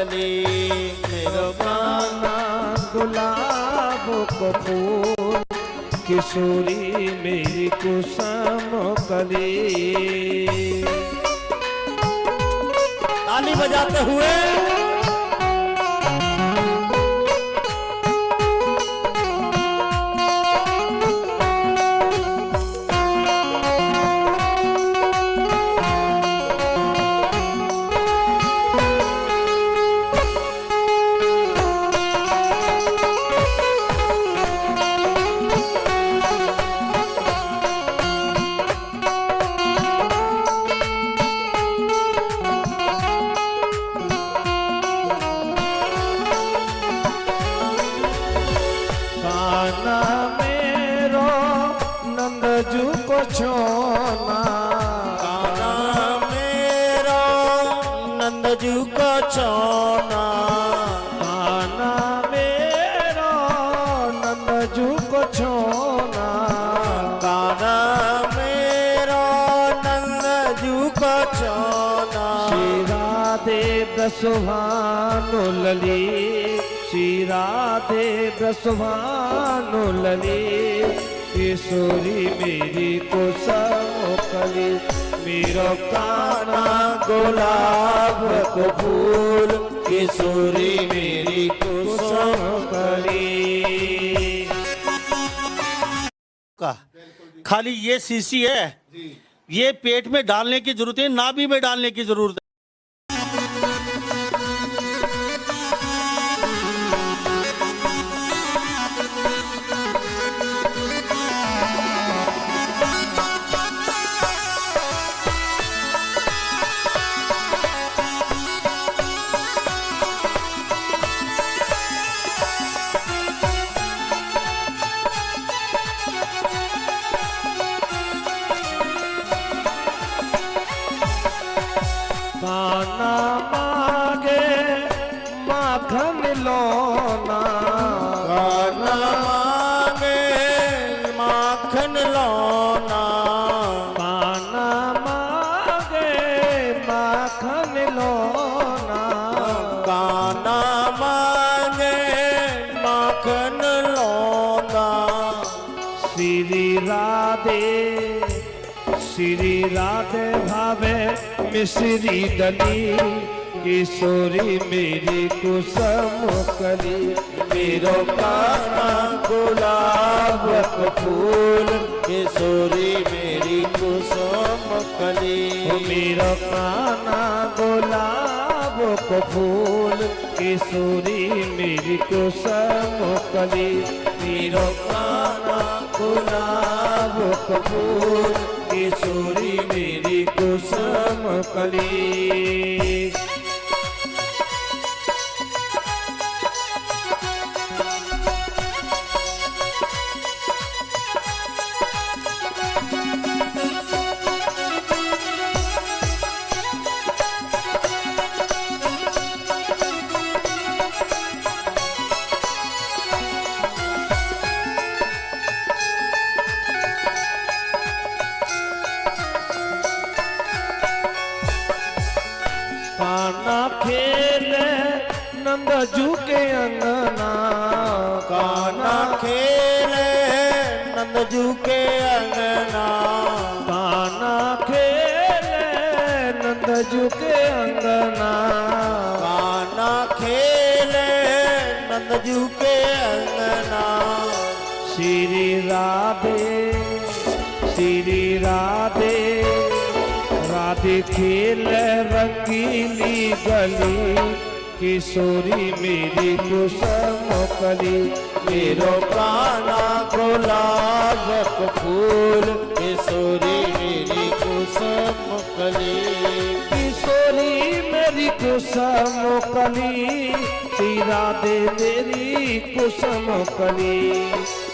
कली। मेरो काना गुलाब को फूल किशोरी मेरी कुसुम कली। ताली बजाते हुए नंदजू को छोना काना मेरो नंदजू को छोना। काना मेरो नंदजू को छोना। काना मेरो नंदजू को छोना। श्री राधे ब्रसभानु लली। श्री राधे ब्रसभानु लली। किशोरी मेरी कुसुम कली। मेरो काना गुलाब को फूल किशोरी मेरी कुसुम कली। का खाली ये शीशी है, ये पेट में डालने की जरूरत है, नाभि में डालने की जरूरत है। काना मांगे माखन लोना। काना मांगे माखन लोना। काना मांगे माखन लोना। काना मांगे माखन लोना। श्री राधे श्री राधे भावे मिश्री डली। किशोरी मेरी कुसुम कली। मेरो काना गुलाब का फूल किशोरी मेरी कुसुम कली। मेरो काना गुलाब को फूल किशोरी मेरी कुसुम कली। मेरो काना गुलाब का फूल किशोरी मेरी कुसुम कली। काना खेले नंदजू के अंगना। काना खेले नंदजू के अंगना। काना खेले नंदजू के अंगना। काना खेले नंदजू के अंगना। श्री राधे श्री राधे राधे खेल रंगीली गली। किशोरी मेरी कुसुम कली। मेरो काना गुलाब का फूल किशोरी मेरी कुसुम कली। किशोरी मेरी कुसुम कली। श्री राधे मेरी कुसुम कली।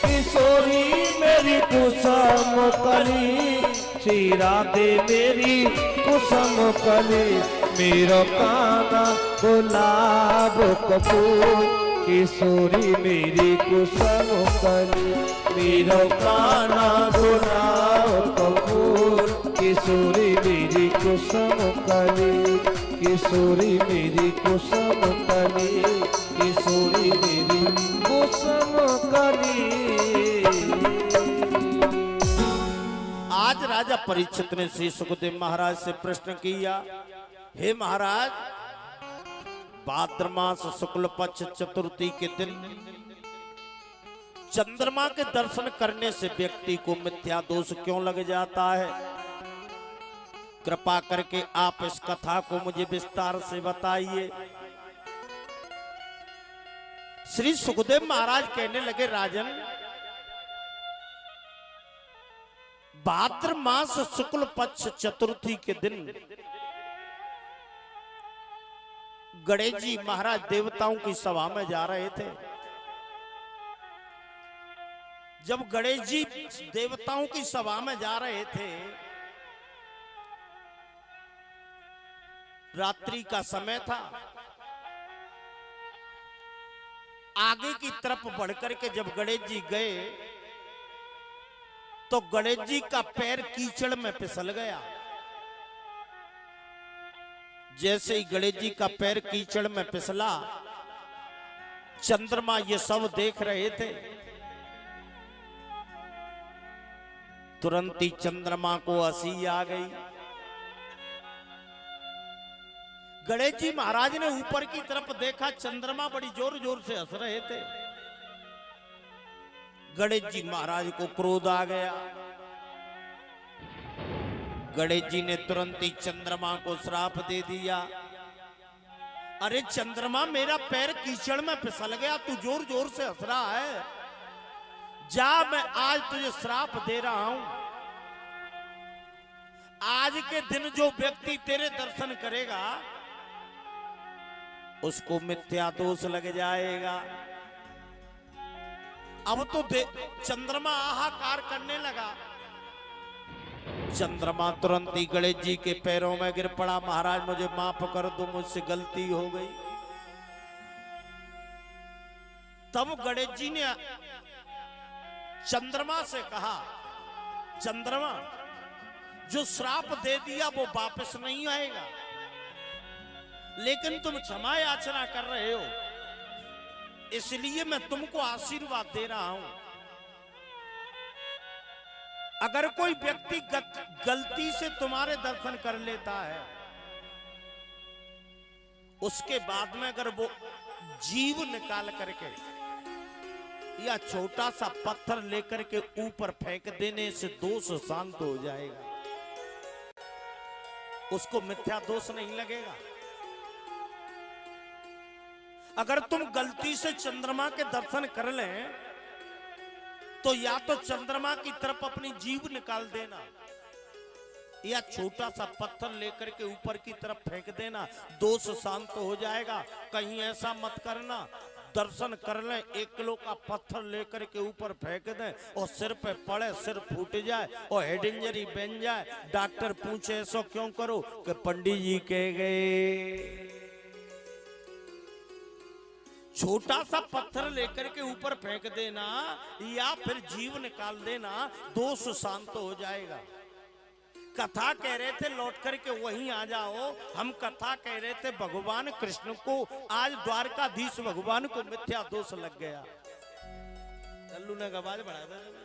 किशोरी मेरी कुसुम कली। श्री राधे मेरी कुसुम कली। मेरो काना गुलाब का फूल किशोरी मेरी कुसुम कली। मेरो काना गुलाब का फूल किशोरी मेरी कुसुम कली, किशोरी मेरी कुसुम कली, किशोरी मेरी कुसुम कली। आज राजा परीक्षित ने श्री सुखदेव महाराज से प्रश्न किया, हे महाराज, भाद्र मास शुक्ल पक्ष चतुर्थी के दिन चंद्रमा के दर्शन करने से व्यक्ति को मिथ्या दोष क्यों लग जाता है? कृपा करके आप इस कथा को मुझे विस्तार से बताइए। श्री सुखदेव महाराज कहने लगे, राजन, भाद्र मास शुक्ल पक्ष चतुर्थी के दिन गणेश जी महाराज देवताओं की सभा में जा रहे थे। जब गणेश जी देवताओं की सभा में जा रहे थे, रात्रि का समय था। आगे की तरफ बढ़कर के जब गणेश जी गए तो गणेश जी का पैर कीचड़ में फिसल गया। जैसे ही गणेश जी का पैर कीचड़ में फिसला, चंद्रमा ये सब देख रहे थे। तुरंत ही चंद्रमा को हंसी आ गई। गणेश जी महाराज ने ऊपर की तरफ देखा, चंद्रमा बड़ी जोर जोर से हंस रहे थे। गणेश जी महाराज को क्रोध आ गया। गणेश जी ने तुरंत ही चंद्रमा को श्राप दे दिया। अरे चंद्रमा, मेरा पैर कीचड़ में फिसल गया, तू जोर जोर से हंस रहा है। जा, मैं आज तुझे श्राप दे रहा हूं। आज के दिन जो व्यक्ति तेरे दर्शन करेगा उसको मिथ्या दोष लग जाएगा। अब तो चंद्रमा हाहाकार करने लगा। चंद्रमा तुरंत ही गणेश जी के पैरों में गिर पड़ा। महाराज, मुझे माफ कर दो, मुझसे गलती हो गई। तब गणेश जी ने चंद्रमा से कहा, चंद्रमा, जो श्राप दे दिया वो वापस नहीं आएगा, लेकिन तुम क्षमा याचना कर रहे हो, इसलिए मैं तुमको आशीर्वाद दे रहा हूं। अगर कोई व्यक्ति गलती से तुम्हारे दर्शन कर लेता है, उसके बाद में अगर वो जीव निकाल करके या छोटा सा पत्थर लेकर के ऊपर फेंक देने से दोष शांत हो जाएगा, उसको मिथ्या दोष नहीं लगेगा। अगर तुम गलती से चंद्रमा के दर्शन कर लें तो या तो चंद्रमा की तरफ अपनी जीभ निकाल देना या छोटा सा पत्थर लेकर के ऊपर की तरफ फेंक देना, दोष शांत हो जाएगा। कहीं ऐसा मत करना, दर्शन कर लें, 1 किलो का पत्थर लेकर के ऊपर फेंक दें और सिर पे पड़े, सिर फूट जाए और हेड इंजरी बन जाए, डॉक्टर पूछे ऐसा क्यों करो, कि पंडित जी कह गए। छोटा सा पत्थर लेकर के ऊपर फेंक देना या फिर जीव निकाल देना, दोष शांत हो जाएगा। कथा कह रहे थे, लौट करके वहीं आ जाओ। हम कथा कह रहे थे भगवान कृष्ण को, आज द्वारकाधीश भगवान को मिथ्या दोष लग गया। लल्लू ने आवाज बढ़ा दिया।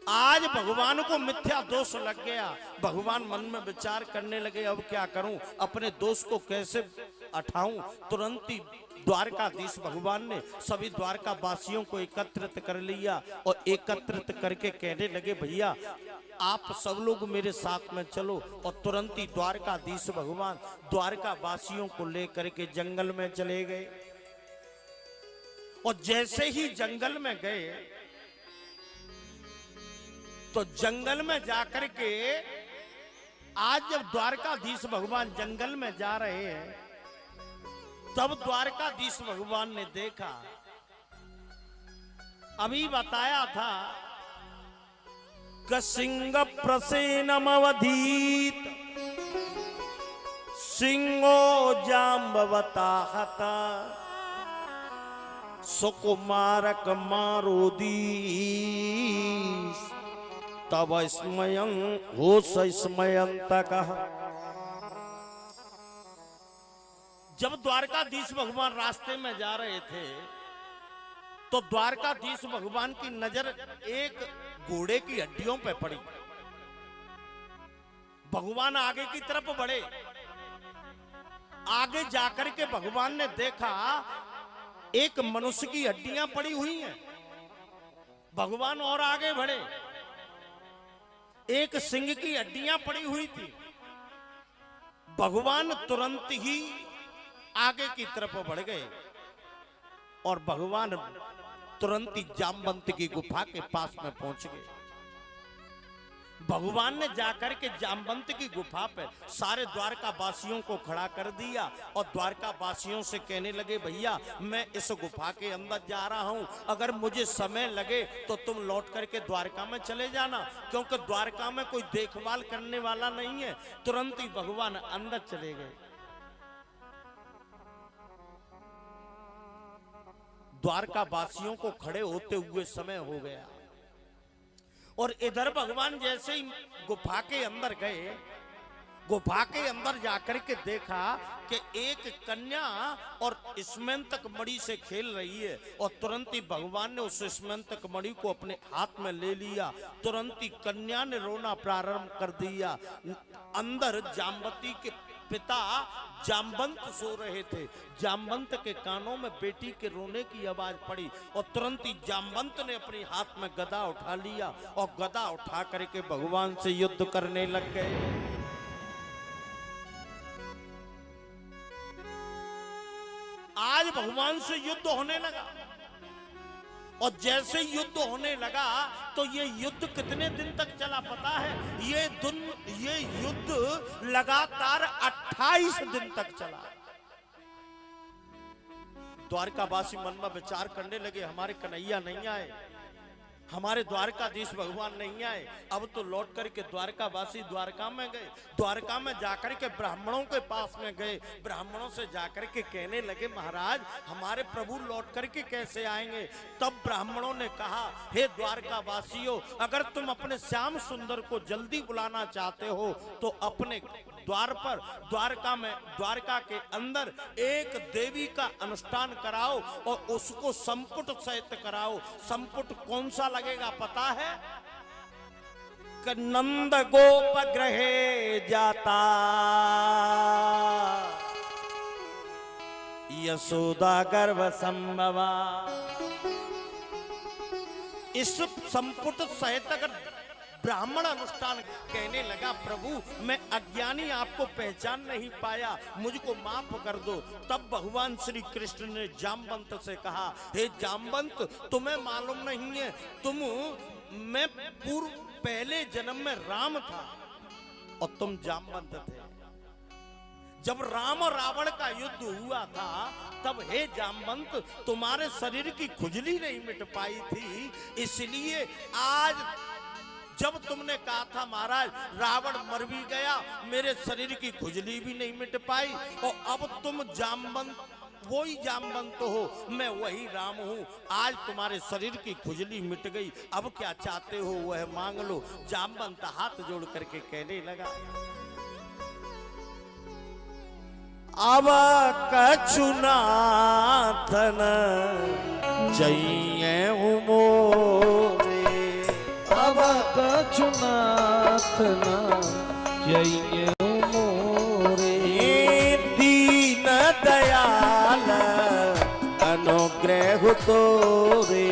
आज भगवान को मिथ्या दोष लग गया। भगवान मन में विचार करने लगे, अब क्या करूं, अपने दोष को कैसे हटाऊं। तुरंत ही द्वारकाधीश भगवान ने सभी द्वारका वासियों को एकत्रित कर लिया और एकत्रित करके कहने लगे, भैया आप सब लोग मेरे साथ में चलो। और तुरंत ही द्वारकाधीश भगवान द्वारका वासियों को लेकर के जंगल में चले गए। और जैसे ही जंगल में गए तो जंगल में जाकर के, आज जब द्वारकाधीश भगवान जंगल में जा रहे हैं तब द्वारकाधीश भगवान ने देखा, अभी बताया था कि सिंह प्रसेनमवधीत सिंहो जाम्बवताहत सुकुमारक मारोदीश तब स्मयं होश स्मयंतक। जब द्वारकाधीश भगवान रास्ते में जा रहे थे तो द्वारकाधीश भगवान की नजर एक घोड़े की हड्डियों पे पड़ी। भगवान आगे की तरफ बढ़े, आगे जाकर के भगवान ने देखा एक मनुष्य की हड्डियां पड़ी हुई हैं। भगवान और आगे बढ़े, एक सिंह की हड्डियां पड़ी हुई थी। भगवान तुरंत ही आगे की तरफ बढ़ गए और भगवान तुरंत ही जामवंत की गुफा के पास में पहुंच गए। भगवान ने जाकर के जामवंत की गुफा पर सारे द्वारका वासियों को खड़ा कर दिया और द्वारका वासियों से कहने लगे, भैया मैं इस गुफा के अंदर जा रहा हूं, अगर मुझे समय लगे तो तुम लौट करके द्वारका में चले जाना, क्योंकि द्वारका में कोई देखभाल करने वाला नहीं है। तुरंत ही भगवान अंदर चले गए। द्वारका वासियों को खड़े होते हुए समय हो गया और इधर भगवान जैसे ही गुफा के अंदर गए, गुफा के अंदर जाकर के देखा कि एक कन्या और स्मयंतक मणि से खेल रही है और तुरंत ही भगवान ने उस स्मयंतक मणि को अपने हाथ में ले लिया। तुरंत ही कन्या ने रोना प्रारंभ कर दिया। अंदर जामवती के पिता जामवंत सो रहे थे। जामवंत के कानों में बेटी के रोने की आवाज पड़ी और तुरंत ही जामवंत ने अपने हाथ में गदा उठा लिया और गदा उठा करके भगवान से युद्ध करने लग गए। आज भगवान से युद्ध होने लगा और जैसे युद्ध होने लगा तो ये युद्ध कितने दिन तक चला पता है? ये युद्ध लगातार 28 दिन तक चला। द्वारकावासी मन में विचार करने लगे, हमारे कन्हैया नहीं आए, हमारे द्वारकाधीश भगवान नहीं आए, अब तो लौट करके द्वारकावासी द्वारका में गए। द्वारका में जाकर के ब्राह्मणों के पास में गए। ब्राह्मणों से जाकर के कहने लगे, महाराज हमारे प्रभु लौट करके कैसे आएंगे? तब ब्राह्मणों ने कहा, हे द्वारकावासियों, अगर तुम अपने श्याम सुंदर को जल्दी बुलाना चाहते हो तो अपने द्वार पर द्वारका के अंदर एक देवी का अनुष्ठान कराओ और उसको संपुट सहित कराओ। संपुट कौन सा लगेगा पता है? नंद गोप ग्रहे जाता यशोदा गर्भ संभवा। इस संपुट सहित अगर ब्राह्मण अनुष्ठान कहने लगा, प्रभु मैं अज्ञानी आपको पहचान नहीं पाया, मुझको माफ कर दो। तब भगवान श्री कृष्ण ने जामवंत से कहा, हे जामवंत, तुम्हें मालूम नहीं है, मैं पहले जन्म में राम था और तुम जामवंत थे। जब राम और रावण का युद्ध हुआ था तब हे जामवंत तुम्हारे शरीर की खुजली नहीं मिट पाई थी, इसलिए आज जब तुमने कहा था महाराज रावण मर भी गया, मेरे शरीर की खुजली भी नहीं मिट पाई, और अब तुम जामवंत वही जामवंत हो, मैं वही राम हूँ, आज तुम्हारे शरीर की खुजली मिट गई, अब क्या चाहते हो वह मांग लो। जामवंत हाथ जोड़ करके कहने लगा, अब कछु नाथन जइए मोरे, अब कछु नाथ ना जइए मोरे, दीन दयाल अनुग्रह तोरे,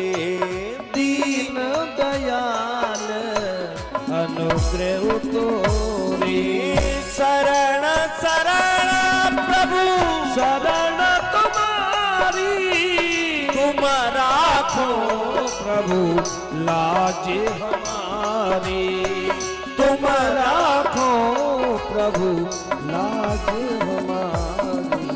दीन दयाल अनुग्रह तोरे, शरण शरण प्रभु शरण तुम्हारी, तुम राखो प्रभु लाज हमारी, तुम राखो प्रभु लाज हमारी।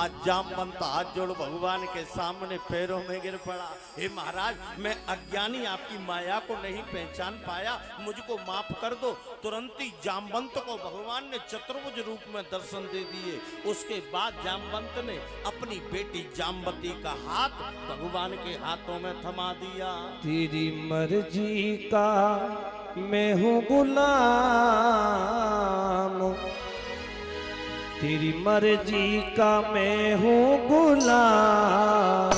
आज जामवंत हाथ जोड़ भगवान के सामने पैरों में गिर पड़ा। हे महाराज, मैं अज्ञानी आपकी माया को नहीं पहचान पाया, मुझको माफ कर दो। तुरंत ही जामवंत को भगवान ने चतुर्भुज रूप में दर्शन दे दिए। उसके बाद जामवंत ने अपनी बेटी जामवती का हाथ भगवान के हाथों में थमा दिया। तेरी मर्जी का मैं हूँ गुलाम, तेरी मर्जी का मैं हूँ गुलाम।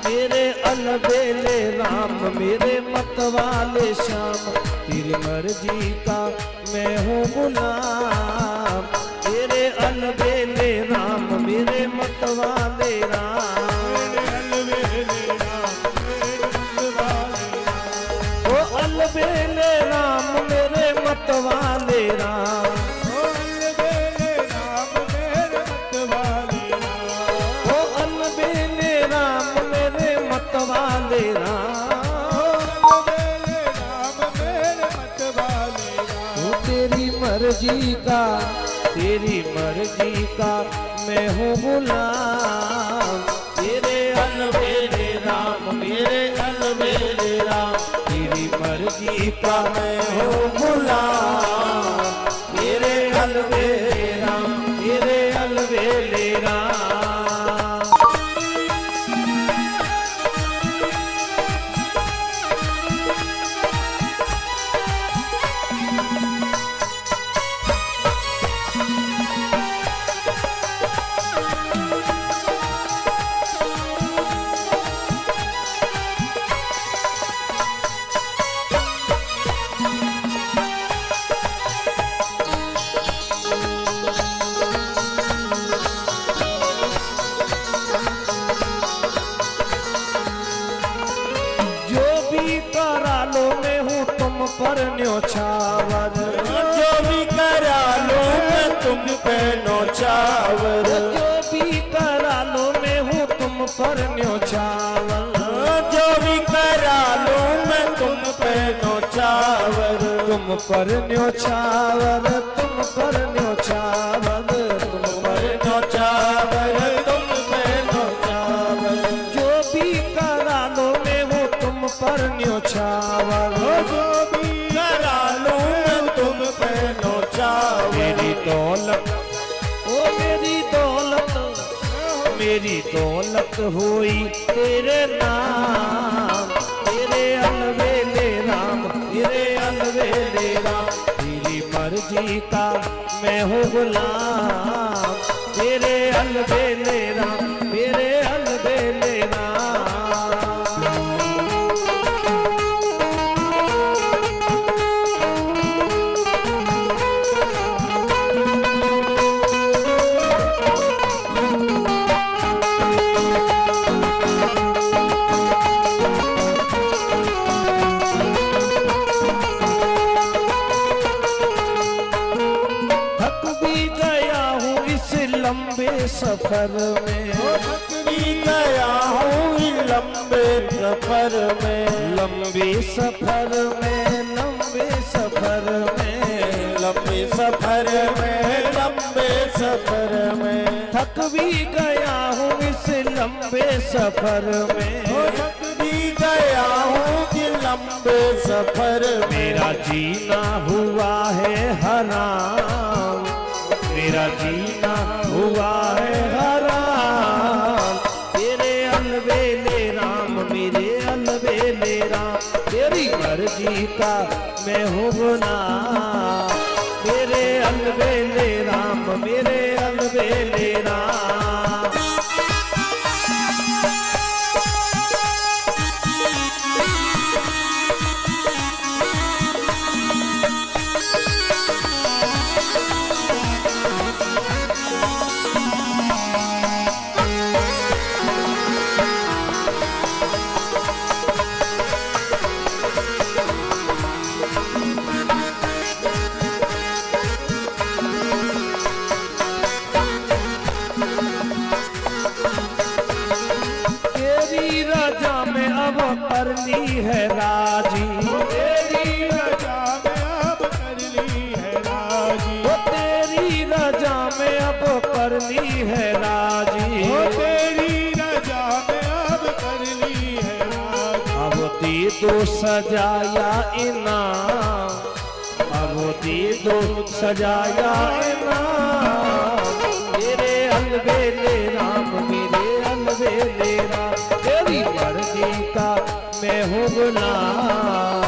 मेरे अलबेले राम, मेरे मतवाले श्याम, तेरी मर्जी का मैं हूँ गुलाम। मेरे अलबेले राम, मेरे मतवाले राम, अलबेले राम मेरे मतवाले राम, ओ अलबेले राम मेरे मतवाले राम। ओ तेरी मर्जी का मैं हूँ गुलाम। तेरे अलबेले राम, मेरे अलबेले राम, तेरी मर्जी का मैं हूँ गुलाम। तेरे अलबेले राम, तेरे अलबेले राम। पर न्योछावर, जो भी करा लो मैं तुम पे न्योछावर, जो भी करा लो मैं हूँ तुम पर न्योछावर, जो भी करा लो मैं तुम पे न्योछावर, तुम पर न्योछावर, तुम पर न्योछावर, तुम पर न्योछावर, तुम पे न्योछावर, जो भी करा लो मैं हूँ तुम पर न्योछावर, मेरी दौलत, ओ मेरी दौलत हुई तेरे नाम। तेरे अलबेले राम, तेरे अलबेले राम, तेरी मर्जी का मैं हूँ गुलाम। तेरे अलबेले राम, तेरे अलबेले राम। सफर में थक भी गया हूँ लंबे सफर में, लंबे सफर में, लंबे सफर में, लंबे सफर में, लंबे सफर में, थक भी गया हूँ इस लंबे सफर में, थक भी गया हूँ कि लंबे सफर में। मेरा जीना हुआ है हराम, मेरा जीना हुआ है हराम। तेरे अलबेले राम, मेरे अलबेले राम, तेरी मर्जी का मैं हूँ गुलाम। मेरे अलबेले राम, मेरे अलबेले राम। करनी है राजी, तेरी रजा में अब करनी है राजी, वो तेरी रजा में अब करनी है राजी, दो सजाया इनाम, अब दे दो सजाया इनाम। मेरे अलबेले राम, मेरे अलबेले राम, तेरी मर्जी का मैं हूँ गुलाम।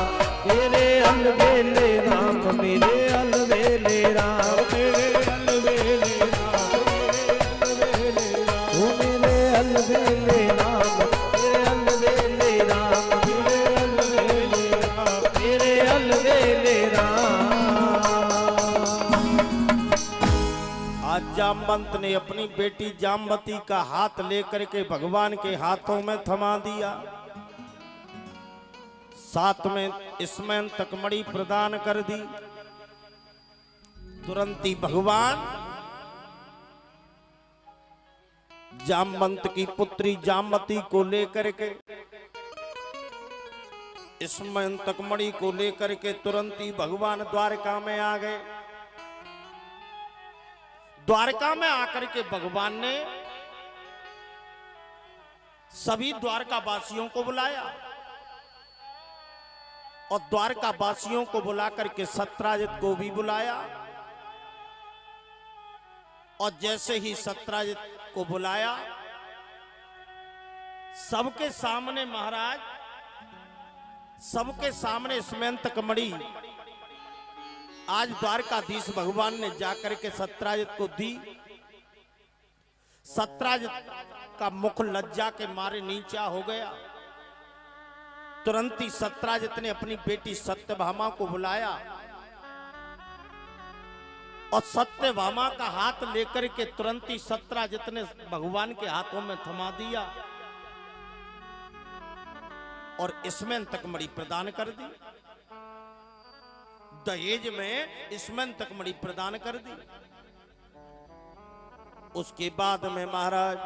मेरे अलबेले राम, मेरे अलबेले राम, मेरे अलबेले राम, मेरे अलबेले राम, मेरे अलबेले राम, मेरे अलबेले राम, मेरे अलबेले राम। आज जामवंत ने अपनी बेटी जामवती का हाथ लेकर के भगवान के हाथों में थमा दिया, साथ में इसमें तकमड़ी प्रदान कर दी। तुरंत ही भगवान जामवंत की पुत्री जामवती को लेकर के, इसमें तकमड़ी को लेकर के तुरंत ही भगवान द्वारका में आ गए। द्वारका में आकर के भगवान ने सभी द्वारका वासियों को बुलाया और द्वारका वासियों को बुलाकर के सत्राजित को भी बुलाया। और जैसे ही सत्राजित को बुलाया, सबके सामने महाराज, सबके सामने स्मयंतकमणि आज द्वारकाधीश भगवान ने जाकर के सत्राजित को दी। सत्राजित का मुख लज्जा के मारे नीचा हो गया। तुरंत ही सत्राजित ने अपनी बेटी सत्यभामा को बुलाया और सत्यभामा का हाथ लेकर के तुरंत ही सत्राजित ने भगवान के हाथों में थमा दिया और इसमें तकमड़ी प्रदान कर दी। दहेज में इसमें तकमड़ी प्रदान कर दी। उसके बाद में महाराज